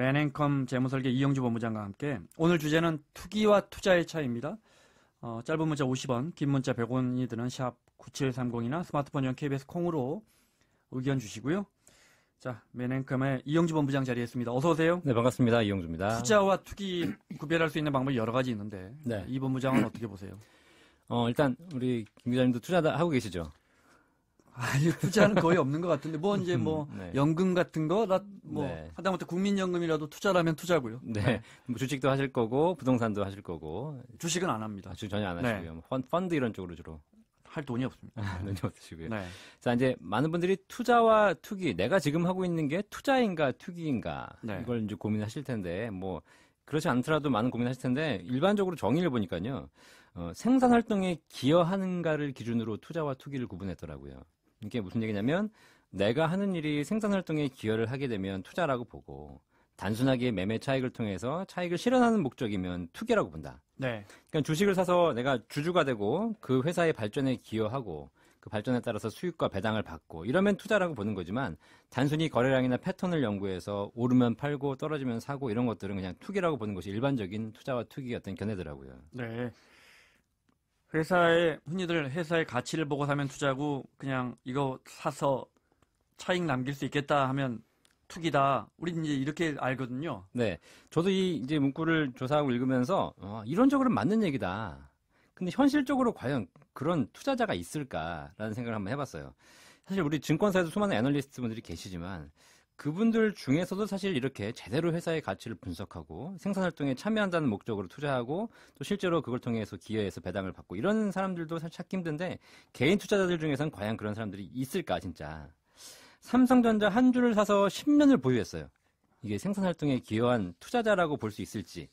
맨앤컴 재무설계 이영주 본부장과 함께 오늘 주제는 투기와 투자의 차이입니다. 짧은 문자 50원, 긴 문자 100원이 드는 샵 9730이나 스마트폰용 KBS 콩으로 의견 주시고요. 자, 맨앤컴의 이영주 본부장 자리했습니다. 어서 오세요. 네, 반갑습니다. 이영주입니다. 투자와 투기 구별할 수 있는 방법이 여러 가지 있는데 네. 이 본부장은 어떻게 보세요? 일단 우리 김 기자님도 투자 다 하고 계시죠? 아니, 투자는 거의 없는 것 같은데 이제 네. 연금 같은 거 네. 하다못해 국민연금이라도 투자라면 투자고요. 네. 뭐 주식도 하실 거고 부동산도 하실 거고. 주식은 안 합니다. 주식 전혀 안 하시고요. 네. 펀드 이런 쪽으로 주로. 할 돈이 없습니다. 돈이 없으시고요. 네. 자, 이제 많은 분들이 투자와 투기, 내가 지금 하고 있는 게 투자인가 투기인가 네. 이걸 이제 고민하실 텐데 뭐 그렇지 않더라도 많은 고민하실 텐데 일반적으로 정의를 보니까요. 생산 활동에 기여하는가를 기준으로 투자와 투기를 구분했더라고요. 이게 무슨 얘기냐면 내가 하는 일이 생산 활동에 기여를 하게 되면 투자라고 보고 단순하게 매매 차익을 통해서 차익을 실현하는 목적이면 투기라고 본다. 네. 그러니까 주식을 사서 내가 주주가 되고 그 회사의 발전에 기여하고 그 발전에 따라서 수익과 배당을 받고 이러면 투자라고 보는 거지만 단순히 거래량이나 패턴을 연구해서 오르면 팔고 떨어지면 사고 이런 것들은 그냥 투기라고 보는 것이 일반적인 투자와 투기의 어떤 견해더라고요. 네. 흔히들 회사의 가치를 보고 사면 투자고 그냥 이거 사서 차익 남길 수 있겠다 하면 투기다. 우리 이제 이렇게 알거든요. 네. 저도 이 이제 문구를 조사하고 읽으면서 이론적으로는 맞는 얘기다. 근데 현실적으로 과연 그런 투자자가 있을까라는 생각을 한번 해봤어요. 사실 우리 증권사에도 수많은 애널리스트 분들이 계시지만 그분들 중에서도 사실 이렇게 제대로 회사의 가치를 분석하고 생산활동에 참여한다는 목적으로 투자하고 또 실제로 그걸 통해서 기여해서 배당을 받고 이런 사람들도 사실 찾기 힘든데 개인 투자자들 중에서는 과연 그런 사람들이 있을까 진짜. 삼성전자 한 주를 사서 10년을 보유했어요. 이게 생산활동에 기여한 투자자라고 볼 수 있을지.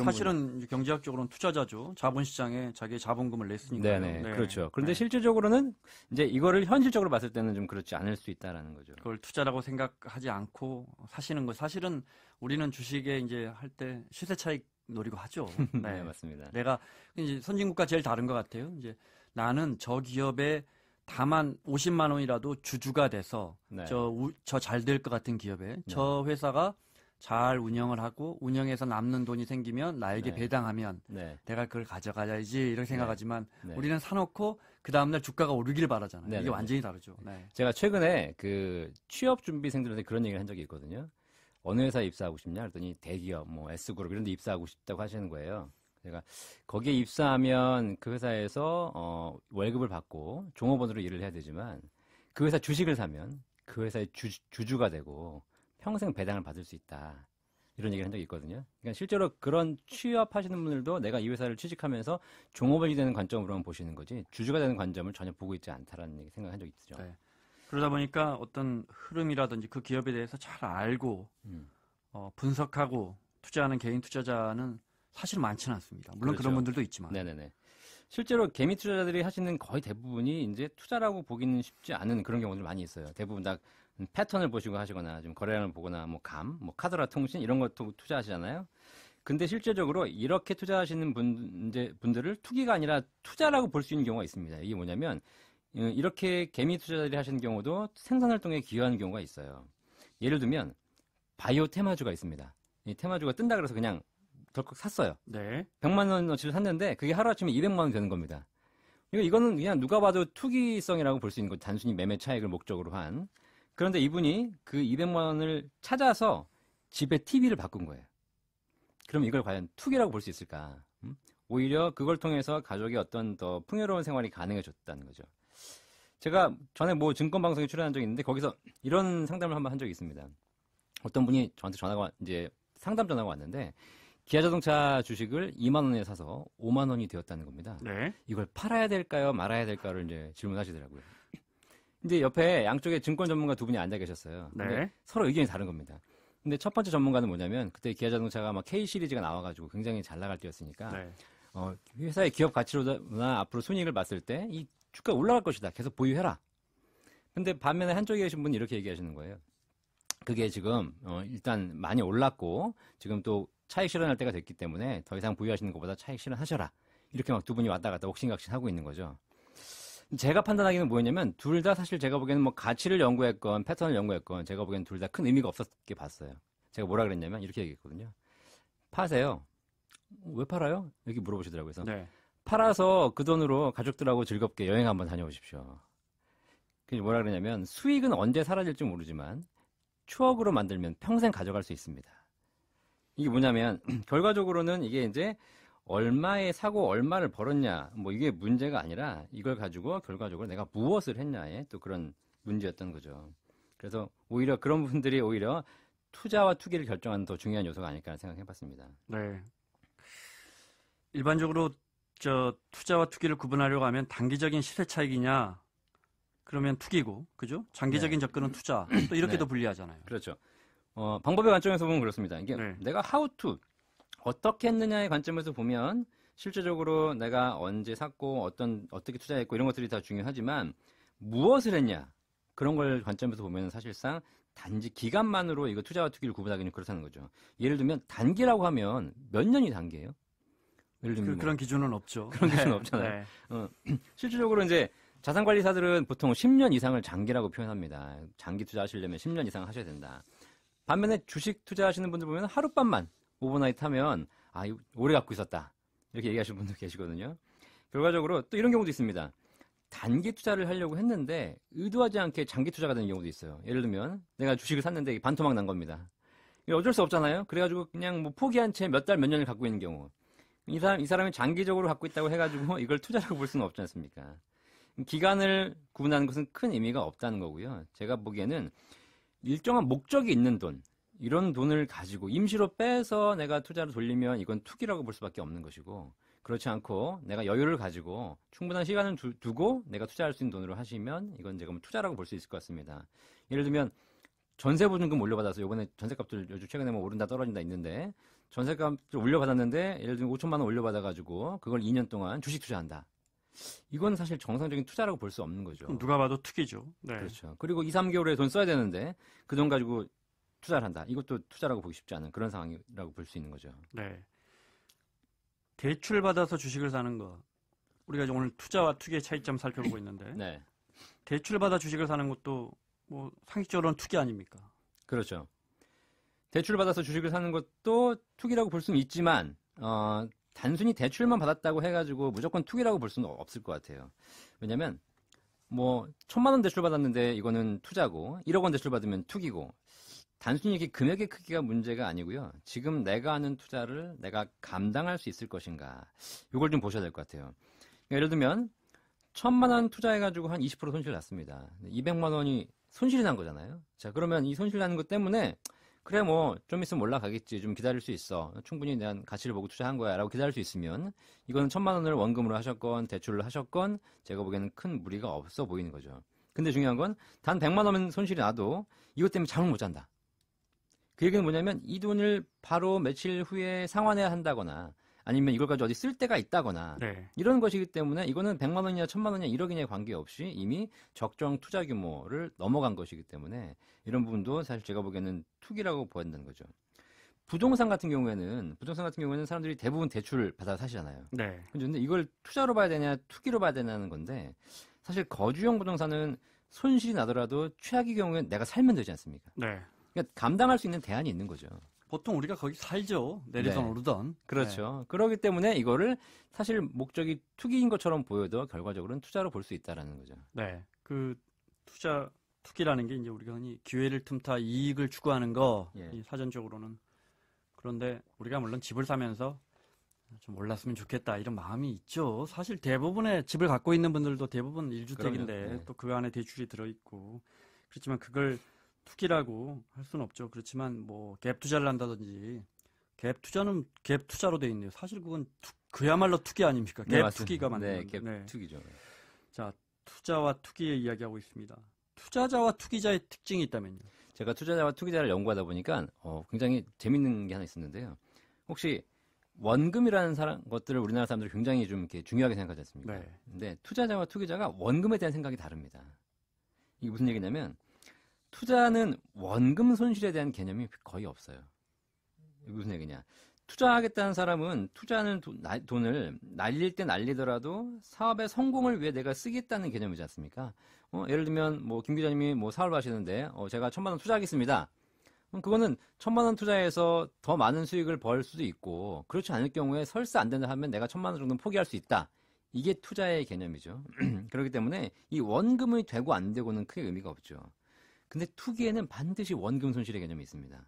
사실은 경제학적으로는 투자자죠. 자본시장에 자기의 자본금을 냈으니까. 네네. 네. 그렇죠. 그런데 실질적으로는 이제 이거를 현실적으로 봤을 때는 좀 그렇지 않을 수 있다라는 거죠. 그걸 투자라고 생각하지 않고 사시는 거. 사실은 우리는 주식에 이제 할 때 시세 차익 노리고 하죠. 네. 네, 맞습니다. 내가 이제 선진국과 제일 다른 것 같아요. 이제 나는 저 기업에 다만 50만 원이라도 주주가 돼서 네. 저 잘 될 것 같은 기업에 저 회사가 잘 운영을 하고 운영해서 남는 돈이 생기면 나에게 배당하면 내가 그걸 가져가야지 이렇게 생각하지만 우리는 사놓고 그 다음날 주가가 오르길 바라잖아요. 이게 완전히 다르죠. 네. 제가 최근에 그 취업 준비생들한테 그런 얘기를 한 적이 있거든요. 어느 회사에 입사하고 싶냐 그랬더니 대기업 뭐 S그룹 이런 데 입사하고 싶다고 하시는 거예요. 제가 거기에 입사하면 그 회사에서 월급을 받고 종업원으로 일을 해야 되지만 그 회사 주식을 사면 그 회사의 주주가 되고 평생 배당을 받을 수 있다. 이런 얘기를 한 적이 있거든요. 그러니까 실제로 그런 취업하시는 분들도 내가 이 회사를 취직하면서 종업원이 되는 관점으로만 보시는 거지 주주가 되는 관점을 전혀 보고 있지 않다라는 얘기 생각한 적이 있죠. 네. 그러다 보니까 어떤 흐름이라든지 그 기업에 대해서 잘 알고 분석하고 투자하는 개인 투자자는 사실 많지는 않습니다. 물론 그렇죠. 그런 분들도 있지만. 네네네. 실제로 개미 투자자들이 하시는 거의 대부분이 이제 투자라고 보기는 쉽지 않은 그런 경우들 많이 있어요. 대부분 다 패턴을 보시고 하시거나 좀 거래량을 보거나 뭐 카드라 통신 이런 것도 투자하시잖아요. 근데 실제적으로 이렇게 투자하시는 분들을 투기가 아니라 투자라고 볼 수 있는 경우가 있습니다. 이게 뭐냐면 이렇게 개미 투자자들이 하시는 경우도 생산활동에 기여하는 경우가 있어요. 예를 들면 바이오 테마주가 있습니다. 이 테마주가 뜬다 그래서 그냥 덜컥 샀어요. 네. 100만 원어치를 샀는데 그게 하루아침에 200만 원 되는 겁니다. 이거는 그냥 누가 봐도 투기성이라고 볼 수 있는 거죠. 단순히 매매 차익을 목적으로 한. 그런데 이분이 그 200만 원을 찾아서 집에 TV를 바꾼 거예요. 그럼 이걸 과연 투기라고 볼 수 있을까? 오히려 그걸 통해서 가족의 어떤 더 풍요로운 생활이 가능해졌다는 거죠. 제가 전에 뭐 증권방송에 출연한 적이 있는데 거기서 이런 상담을 한번 한 적이 있습니다. 어떤 분이 저한테 상담 전화가 왔는데 기아자동차 주식을 2만 원에 사서 5만 원이 되었다는 겁니다. 네. 이걸 팔아야 될까요? 말아야 될까를 이제 질문하시더라고요. 근데 옆에 양쪽에 증권 전문가 두 분이 앉아 계셨어요. 네. 서로 의견이 다른 겁니다. 근데 첫 번째 전문가는 뭐냐면 그때 기아자동차가 막 K 시리즈가 나와가지고 굉장히 잘 나갈 때였으니까 회사의 기업 가치로나 앞으로 순이익을 봤을 때 이 주가 올라갈 것이다. 계속 보유해라. 근데 반면에 한쪽에 계신 분이 이렇게 얘기하시는 거예요. 그게 지금 일단 많이 올랐고 지금 또 차익 실현할 때가 됐기 때문에 더 이상 보유하시는 것보다 차익 실현하셔라. 이렇게 막 두 분이 왔다 갔다 옥신각신 하고 있는 거죠. 제가 판단하기는 뭐였냐면 둘 다 사실 제가 보기에는 뭐 가치를 연구했건 패턴을 연구했건 제가 보기에는 둘 다 큰 의미가 없었게 봤어요. 제가 뭐라 그랬냐면 이렇게 얘기했거든요. 파세요. 왜 팔아요? 이렇게 물어보시더라고요. 그래서 네. 팔아서 그 돈으로 가족들하고 즐겁게 여행 한번 다녀오십시오. 그게 뭐라 그러냐면 수익은 언제 사라질지 모르지만 추억으로 만들면 평생 가져갈 수 있습니다. 이게 뭐냐면 결과적으로는 이게 이제 얼마에 사고 얼마를 벌었냐 뭐 이게 문제가 아니라 이걸 가지고 결과적으로 내가 무엇을 했냐에 또 그런 문제였던 거죠. 그래서 오히려 그런 분들이 오히려 투자와 투기를 결정하는 더 중요한 요소가 아닐까 생각해봤습니다. 네. 일반적으로 투자와 투기를 구분하려고 하면 단기적인 시세 차익이냐 그러면 투기고, 그죠? 장기적인 접근은 투자. 또 이렇게도 네. 분리하잖아요. 그렇죠. 방법의 관점에서 보면 그렇습니다. 이게 네. 내가 how to 어떻게 했느냐의 관점에서 보면 실제적으로 내가 언제 샀고 어떻게 투자했고 이런 것들이 다 중요하지만 무엇을 했냐 그런 걸 관점에서 보면 사실상 단지 기간만으로 이거 투자와 투기를 구분하기는 그렇다는 거죠. 예를 들면 단기라고 하면 몇 년이 단기예요? 예를 들면 그런 기준은 없죠. 그런 기준은 네. 없잖아요. 네. 실질적으로 이제 자산관리사들은 보통 10년 이상을 장기라고 표현합니다. 장기 투자하시려면 10년 이상 하셔야 된다. 반면에 주식 투자하시는 분들 보면 하룻밤만 오버나이트 하면 이거 오래 갖고 있었다. 이렇게 얘기하시는 분들 계시거든요. 결과적으로 또 이런 경우도 있습니다. 단기 투자를 하려고 했는데 의도하지 않게 장기 투자가 되는 경우도 있어요. 예를 들면 내가 주식을 샀는데 반토막 난 겁니다. 이게 어쩔 수 없잖아요. 그래가지고 그냥 뭐 포기한 채 몇 달 몇 년을 갖고 있는 경우. 이 사람이 장기적으로 갖고 있다고 해가지고 이걸 투자라고 볼 수는 없지 않습니까? 기간을 구분하는 것은 큰 의미가 없다는 거고요. 제가 보기에는 일정한 목적이 있는 돈, 이런 돈을 가지고 임시로 빼서 내가 투자를 돌리면 이건 투기라고 볼 수밖에 없는 것이고 그렇지 않고 내가 여유를 가지고 충분한 시간을 두고 내가 투자할 수 있는 돈으로 하시면 이건 제가 투자라고 볼 수 있을 것 같습니다. 예를 들면 전세보증금 올려받아서 이번에 전세값들 요즘 최근에 뭐 오른다 떨어진다 있는데 전세값을 올려받았는데 예를 들면 5천만 원 올려받아가지고 그걸 2년 동안 주식 투자한다. 이건 사실 정상적인 투자라고 볼 수 없는 거죠. 누가 봐도 투기죠. 네. 그렇죠. 그리고 2, 3개월에 돈 써야 되는데 그 돈 가지고 투자를 한다. 이것도 투자라고 보기 쉽지 않은 그런 상황이라고 볼 수 있는 거죠. 네. 대출 받아서 주식을 사는 거. 우리가 이제 오늘 투자와 투기의 차이점 살펴보고 있는데 네. 대출 받아 주식을 사는 것도 뭐 상식적으로는 투기 아닙니까? 그렇죠. 대출 받아서 주식을 사는 것도 투기라고 볼 수는 있지만 단순히 대출만 받았다고 해가지고 무조건 투기라고 볼 수는 없을 것 같아요. 왜냐면 뭐 1,000만 원 대출 받았는데 이거는 투자고 1억 원 대출 받으면 투기고 단순히 이렇게 금액의 크기가 문제가 아니고요. 지금 내가 하는 투자를 내가 감당할 수 있을 것인가 이걸 좀 보셔야 될 것 같아요. 그러니까 예를 들면 1,000만 원 투자해가지고 한 20% 손실 났습니다. 200만 원이 손실이 난 거잖아요. 자 그러면 이 손실 나는 것 때문에 그래 뭐 좀 있으면 올라가겠지 좀 기다릴 수 있어 충분히 난 가치를 보고 투자한 거야 라고 기다릴 수 있으면 이거는 1,000만 원을 원금으로 하셨건 대출을 하셨건 제가 보기에는 큰 무리가 없어 보이는 거죠. 근데 중요한 건 단 100만 원 손실이 나도 이것 때문에 잠을 못 잔다. 그 얘기는 뭐냐면 이 돈을 바로 며칠 후에 상환해야 한다거나 아니면 이걸 가지고 어디 쓸 데가 있다거나 네. 이런 것이기 때문에 이거는 100만 원이냐 1,000만 원이냐 1억이냐에 관계없이 이미 적정 투자 규모를 넘어간 것이기 때문에 이런 부분도 사실 제가 보기에는 투기라고 보야 된다는 거죠. 부동산 같은 경우에는 사람들이 대부분 대출을 받아 사시잖아요. 네. 근데 이걸 투자로 봐야 되냐 투기로 봐야 되냐는 건데 사실 거주용 부동산은 손실이 나더라도 최악의 경우에는 내가 살면 되지 않습니까? 네. 그러니까 감당할 수 있는 대안이 있는 거죠. 보통 우리가 거기 살죠. 내리던 네. 오르던. 그렇죠. 그렇기 때문에 이거를 사실 목적이 투기인 것처럼 보여도 결과적으로는 투자로 볼 수 있다라는 거죠. 네. 그 투기라는 게 이제 우리가 흔히 기회를 틈타 이익을 추구하는 거, 예. 이 사전적으로는. 그런데 우리가 물론 집을 사면서 좀 올랐으면 좋겠다 이런 마음이 있죠. 사실 대부분의 집을 갖고 있는 분들도 대부분 1주택인데 그럼요. 네. 또 그 안에 대출이 들어있고 그렇지만 그걸 투기라고 할 수는 없죠. 그렇지만 뭐 갭 투자를 한다든지 갭 투자는 갭 투자로 돼 있네요. 사실 그건 그야말로 투기 아닙니까? 갭 네, 맞습니다. 투기가 맞는 네, 갭 투기죠. 자, 투자와 투기의 이야기하고 있습니다. 투자자와 투기자의 특징이 있다면요. 제가 투자자와 투기자를 연구하다 보니까 굉장히 재밌는 게 하나 있었는데요. 혹시 원금이라는 것들을 우리나라 사람들이 굉장히 좀 이렇게 중요하게 생각하지 않습니까? 네. 근데 투자자와 투기자가 원금에 대한 생각이 다릅니다. 이게 무슨 얘기냐면 투자는 원금 손실에 대한 개념이 거의 없어요. 이게 무슨 얘기냐? 투자하겠다는 사람은 투자하는 돈을 날릴 때 날리더라도 사업의 성공을 위해 내가 쓰겠다는 개념이지 않습니까? 예를 들면 뭐 김 기자님이 뭐 사업을 하시는데 제가 1,000만 원 투자하겠습니다. 그럼 그거는 1,000만 원 투자해서 더 많은 수익을 벌 수도 있고 그렇지 않을 경우에 설사 안 된다 하면 내가 1,000만 원 정도는 포기할 수 있다. 이게 투자의 개념이죠. 그렇기 때문에 이 원금이 되고 안 되고는 크게 의미가 없죠. 근데 투기에는 반드시 원금 손실의 개념이 있습니다.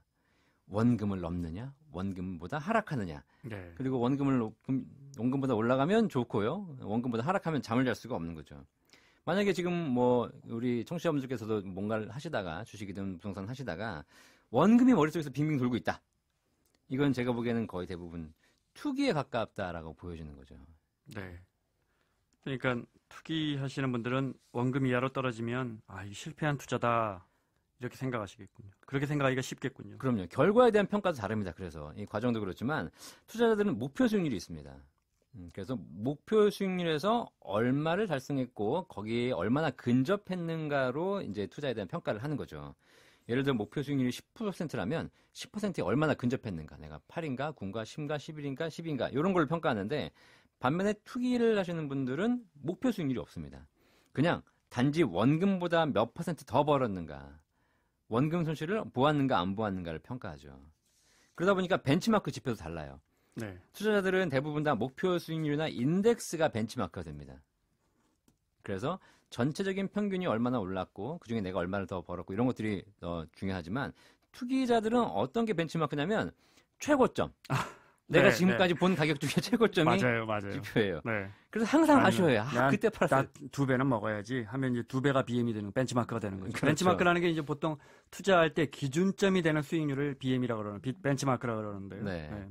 원금을 넘느냐, 원금보다 하락하느냐. 네. 그리고 원금보다 올라가면 좋고요. 원금보다 하락하면 잠을 잘 수가 없는 거죠. 만약에 지금 뭐 우리 청취자분들께서도 뭔가를 하시다가 주식이든 부동산 하시다가 원금이 머릿속에서 빙빙 돌고 있다. 이건 제가 보기에는 거의 대부분 투기에 가깝다라고 보여지는 거죠. 네. 그러니까 투기하시는 분들은 원금 이하로 떨어지면 이 실패한 투자다 이렇게 생각하시겠군요. 그렇게 생각하기가 쉽겠군요. 그럼요. 결과에 대한 평가도 다릅니다. 그래서 이 과정도 그렇지만 투자자들은 목표 수익률이 있습니다. 그래서 목표 수익률에서 얼마를 달성했고 거기에 얼마나 근접했는가로 이제 투자에 대한 평가를 하는 거죠. 예를 들어 목표 수익률이 10%라면 10%에 얼마나 근접했는가. 내가 8인가, 9인가, 10인가, 11인가, 10인가 이런 걸 평가하는데 반면에 투기를 하시는 분들은 목표 수익률이 없습니다. 그냥 단지 원금보다 몇 퍼센트 더 벌었는가. 원금 손실을 보았는가 안 보았는가를 평가하죠. 그러다 보니까 벤치마크 지표도 달라요. 네. 투자자들은 대부분 다 목표 수익률이나 인덱스가 벤치마크가 됩니다. 그래서 전체적인 평균이 얼마나 올랐고 그중에 내가 얼마를 더 벌었고 이런 것들이 중요하지만 투기자들은 어떤 게 벤치마크냐면 최고점. 내가 네, 지금까지 본 가격 중에 최고점이 맞아요. 지표예요. 네. 그래서 항상 아쉬워요. 그때 팔았어요. 나 2배는 먹어야지 하면 이제 2배가 BM이 되는 벤치마크가 되는 거죠. 그렇죠. 벤치마크라는 게 이제 보통 투자할 때 기준점이 되는 수익률을 BM이라고 그러는 벤치마크라고 그러는데요. 네.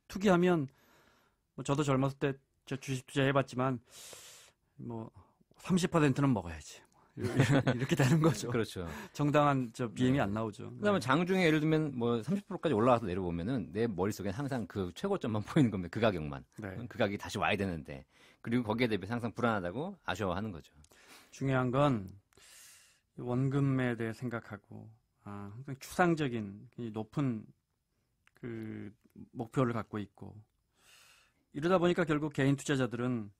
투기하면 뭐 저도 젊었을 때 저 주식 투자해봤지만 뭐 30%는 먹어야지. 이렇게 되는 거죠. 그렇죠. 정당한 BM이 안 나오죠. 그다음에 장중에 예를 들면 뭐 30%까지 올라와서 내려보면은 내 머릿속에 항상 그 최고점만 보이는 겁니다. 그 가격만. 네. 그 가격이 다시 와야 되는데. 그리고 거기에 대비해서 항상 불안하다고 아쉬워하는 거죠. 중요한 건 원금에 대해 생각하고 항상 추상적인 높은 그 목표를 갖고 있고 이러다 보니까 결국 개인 투자자들은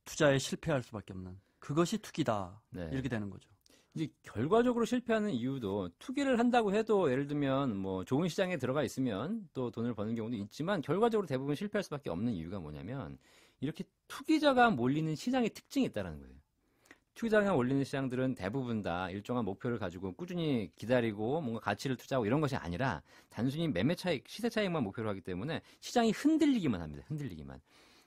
투자에 실패할 수밖에 없는 그것이 투기다. 네. 이렇게 되는 거죠. 이제 결과적으로 실패하는 이유도 투기를 한다고 해도 예를 들면 뭐 좋은 시장에 들어가 있으면 또 돈을 버는 경우도 있지만 결과적으로 대부분 실패할 수밖에 없는 이유가 뭐냐면 이렇게 투기자가 몰리는 시장의 특징이 있다는 거예요. 투기자가 몰리는 시장들은 대부분 다 일정한 목표를 가지고 꾸준히 기다리고 뭔가 가치를 투자하고 이런 것이 아니라 단순히 매매 차익, 시세 차익만 목표로 하기 때문에 시장이 흔들리기만 합니다. 흔들리기만.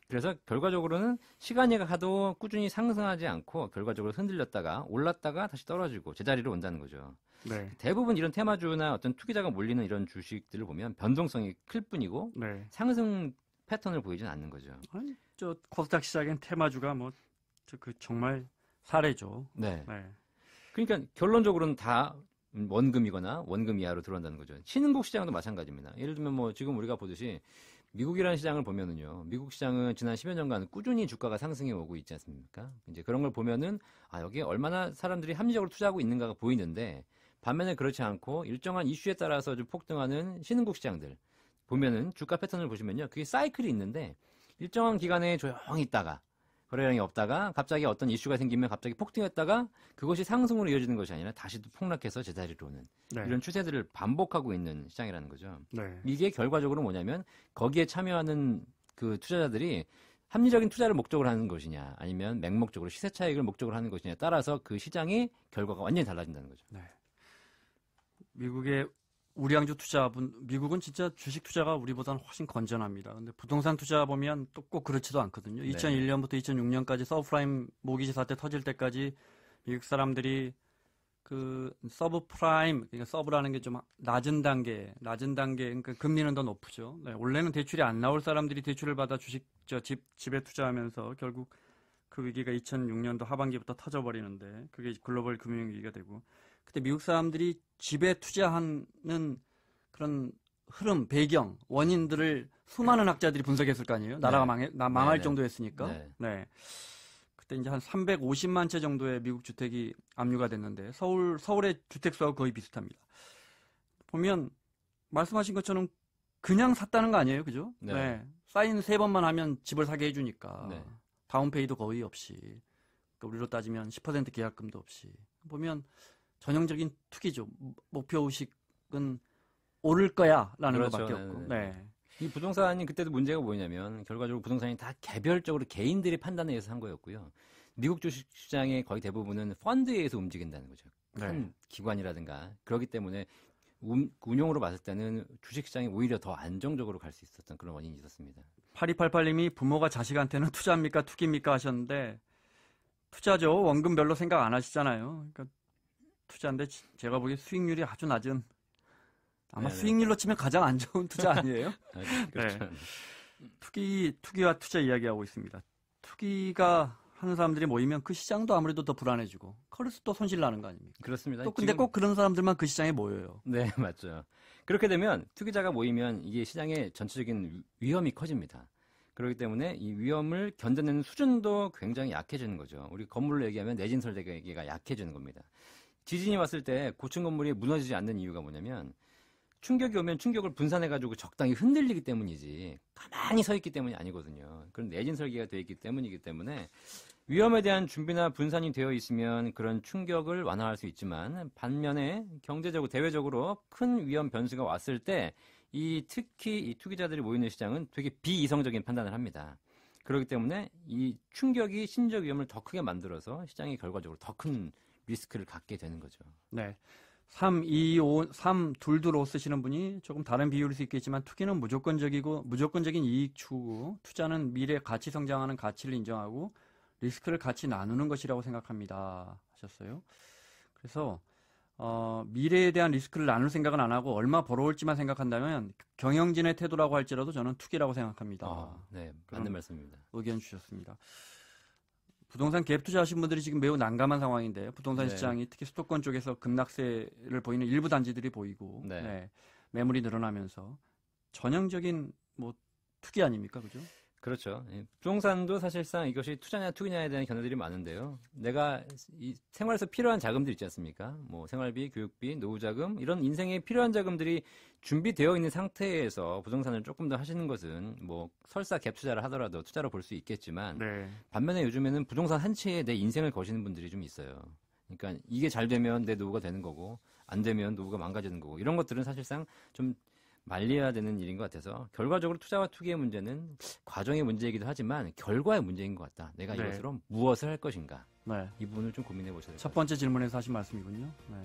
그래서 결과적으로는 시간이 가도 꾸준히 상승하지 않고 결과적으로 흔들렸다가 올랐다가 다시 떨어지고 제자리로 온다는 거죠. 네. 대부분 이런 테마주나 어떤 투기자가 몰리는 이런 주식들을 보면 변동성이 클 뿐이고 네. 상승 패턴을 보이지는 않는 거죠. 아니, 코스닥 시장엔 테마주가 정말 사례죠. 네. 네. 그러니까 결론적으로는 다 원금이거나 원금 이하로 들어온다는 거죠. 신흥국 시장도 마찬가지입니다. 예를 들면 뭐 지금 우리가 보듯이 미국이라는 시장을 보면은요. 미국 시장은 지난 10여 년간 꾸준히 주가가 상승해 오고 있지 않습니까? 이제 그런 걸 보면은 여기에 얼마나 사람들이 합리적으로 투자하고 있는가가 보이는데 반면에 그렇지 않고 일정한 이슈에 따라서 좀 폭등하는 신흥국 시장들 보면은 주가 패턴을 보시면요. 그게 사이클이 있는데 일정한 기간에 조용히 있다가 거래량이 없다가 갑자기 어떤 이슈가 생기면 갑자기 폭등했다가 그것이 상승으로 이어지는 것이 아니라 다시 또 폭락해서 제자리로 오는 네. 이런 추세들을 반복하고 있는 시장이라는 거죠. 네. 이게 결과적으로 뭐냐면 거기에 참여하는 그 투자자들이 합리적인 투자를 목적으로 하는 것이냐 아니면 맹목적으로 시세 차익을 목적으로 하는 것이냐에 따라서 그 시장의 결과가 완전히 달라진다는 거죠. 네. 미국의 우량주 투자분, 미국은 진짜 주식 투자가 우리보다는 훨씬 건전합니다. 근데 부동산 투자 보면 또 꼭 그렇지도 않거든요. 네. 2001년부터 2006년까지 서브프라임 모기지 사태 터질 때까지 미국 사람들이 그 서브프라임, 그러니까 서브라는 게 좀 낮은 단계, 그러니까 금리는 더 높죠. 네, 원래는 대출이 안 나올 사람들이 대출을 받아 집에 투자하면서 결국 그 위기가 2006년도 하반기부터 터져버리는데 그게 글로벌 금융위기가 되고 그때 미국 사람들이 집에 투자하는 그런 흐름, 배경, 원인들을 수많은 학자들이 분석했을 거 아니에요. 나라가 망할 네. 정도였으니까. 네. 네. 그때 이제 한 350만 채 정도의 미국 주택이 압류가 됐는데 서울의 주택 수하고 거의 비슷합니다. 보면 말씀하신 것처럼 그냥 샀다는 거 아니에요, 그죠? 네. 사인 3번만 하면 집을 사게 해주니까 네. 다운페이도 거의 없이, 그러니까 우리로 따지면 10% 계약금도 없이 보면 전형적인 투기죠. 목표 의식은 오를 거야라는 그렇죠. 것밖에 없고. 네. 이 부동산이 그때도 문제가 뭐냐면 결과적으로 부동산이 다 개별적으로 개인들이 판단에 의해서 한 거였고요. 미국 주식시장의 거의 대부분은 펀드에 의해서 움직인다는 거죠. 큰 네. 기관이라든가. 그렇기 때문에 운용으로 봤을 때는 주식시장이 오히려 더 안정적으로 갈 수 있었던 그런 원인이 있었습니다. 8288님이 부모가 자식한테는 투자입니까 투기입니까 하셨는데 투자죠. 원금 별로 생각 안 하시잖아요. 그러니까 투자인데 제가 보기에 수익률이 아주 낮은 아마 네네. 수익률로 치면 가장 안 좋은 투자 아니에요? 그렇죠. 투기와 투자 이야기하고 있습니다. 투기가 하는 사람들이 모이면 그 시장도 아무래도 더 불안해지고 그래서 또 손실 나는 거 아닙니까? 그렇습니다. 또 근데 지금- 꼭 그런 사람들만 그 시장에 모여요. 네, 맞죠. 그렇게 되면 투기자가 모이면 이게 시장의 전체적인 위험이 커집니다. 그렇기 때문에 이 위험을 견뎌내는 수준도 굉장히 약해지는 거죠. 우리 건물로 얘기하면 내진 설계가 약해지는 겁니다. 지진이 왔을 때 고층 건물이 무너지지 않는 이유가 뭐냐면 충격이 오면 충격을 분산해가지고 적당히 흔들리기 때문이지 가만히 서 있기 때문이 아니거든요. 그런 내진 설계가 되어 있기 때문이기 때문에 위험에 대한 준비나 분산이 되어 있으면 그런 충격을 완화할 수 있지만 반면에 경제적으로 대외적으로 큰 위험 변수가 왔을 때 특히 이 투기자들이 모이는 시장은 되게 비이성적인 판단을 합니다. 그렇기 때문에 이 충격이 신적 위험을 더 크게 만들어서 시장이 결과적으로 더 큰 리스크를 갖게 되는 거죠. 네. 3, 2, 5, 3, 둘 쓰시는 분이 조금 다른 비율일 수 있겠지만 투기는 무조건적인 이익 추구, 투자는 미래 가치 성장하는 가치를 인정하고 리스크를 같이 나누는 것이라고 생각합니다. 하셨어요. 그래서 미래에 대한 리스크를 나눌 생각은 안 하고 얼마 벌어올지만 생각한다면 경영진의 태도라고 할지라도 저는 투기라고 생각합니다. 네, 그런 맞는 말씀입니다. 의견 주셨습니다. 부동산 갭 투자하신 분들이 지금 매우 난감한 상황인데 부동산 네. 시장이 특히 수도권 쪽에서 급락세를 보이는 일부 단지들이 보이고 네. 매물이 늘어나면서 전형적인 투기 아닙니까, 그죠? 그렇죠. 부동산도 사실상 이것이 투자냐 투기냐에 대한 견해들이 많은데요. 내가 이 생활에서 필요한 자금들 있지 않습니까? 뭐 생활비, 교육비, 노후자금 이런 인생에 필요한 자금들이 준비되어 있는 상태에서 부동산을 조금 더 하시는 것은 뭐 설사 갭 투자를 하더라도 투자로 볼 수 있겠지만 네. 반면에 요즘에는 부동산 한 채에 내 인생을 거시는 분들이 좀 있어요. 그러니까 이게 잘 되면 내 노후가 되는 거고 안 되면 노후가 망가지는 거고 이런 것들은 사실상 좀 말려야 되는 일인 것 같아서 결과적으로 투자와 투기의 문제는 과정의 문제이기도 하지만 결과의 문제인 것 같다. 내가 네. 이것으로 무엇을 할 것인가. 네. 이 부분을 좀 고민해 보셔야 될 것 첫 같습니다. 번째 질문에서 하신 말씀이군요. 네.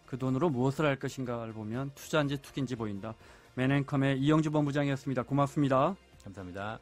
그 돈으로 무엇을 할 것인가를 보면 투자인지 투기인지 보인다. 맨앤컴의 이영주 본부장이었습니다. 고맙습니다. 감사합니다.